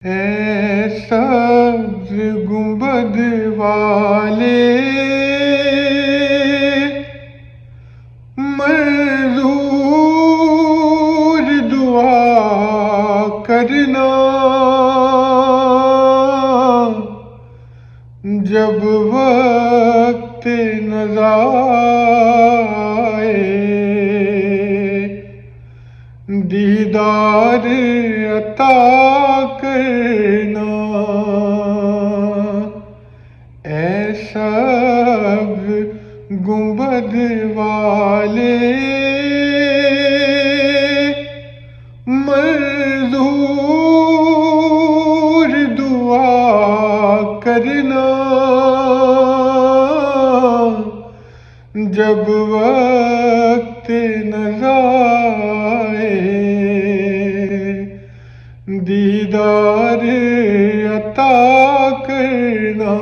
اے سبز گنبد والے منظور دعا کرنا، جب وقت نزا آئے دیدار عطا کرنا۔ اے سبز گنبد والے منظور دعا کرنا، جب وقت نزا دیدار عطا کرنا۔